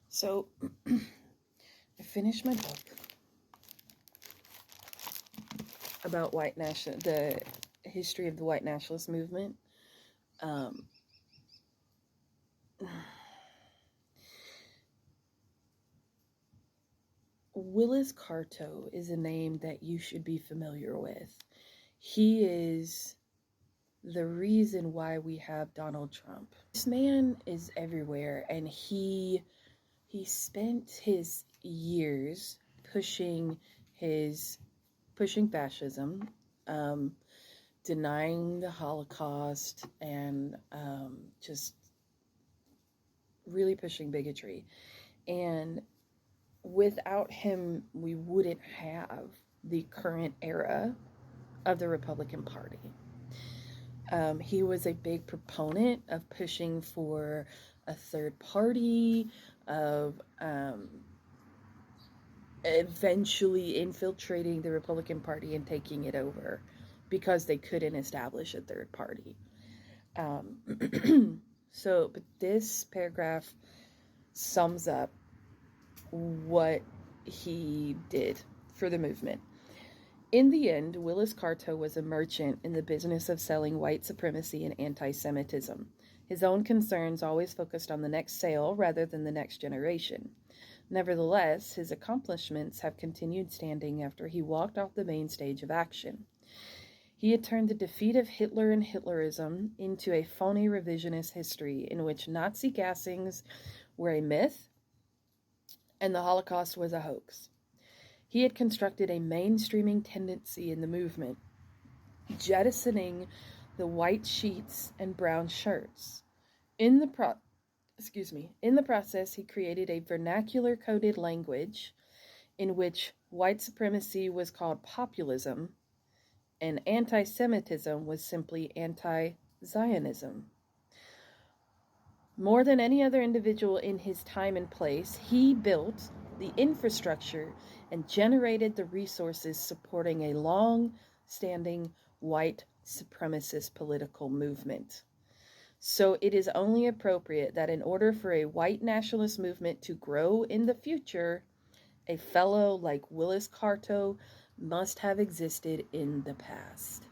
So I finished my book about the history of the white nationalist movement. Willis Carto is a name that you should be familiar with. He is the reason why we have Donald Trump. This man is everywhere, and he spent his years pushing fascism, denying the Holocaust, and just really pushing bigotry. And without him, we wouldn't have the current era of the Republican Party. He was a big proponent of pushing for a third party, of eventually infiltrating the Republican Party and taking it over because they couldn't establish a third party. But this paragraph sums up what he did for the movement. In the end, Willis Carto was a merchant in the business of selling white supremacy and anti-Semitism. His own concerns always focused on the next sale rather than the next generation. Nevertheless, his accomplishments have continued standing after he walked off the main stage of action. He had turned the defeat of Hitler and Hitlerism into a phony revisionist history in which Nazi gassings were a myth and the Holocaust was a hoax. He had constructed a mainstreaming tendency in the movement, jettisoning the white sheets and brown shirts. In the process, he created a vernacular-coded language in which white supremacy was called populism and anti-Semitism was simply anti-Zionism. More than any other individual in his time and place, he built the infrastructure and generated the resources supporting a long-standing white supremacist political movement. So it is only appropriate that in order for a white nationalist movement to grow in the future, a fellow like Willis Carto must have existed in the past.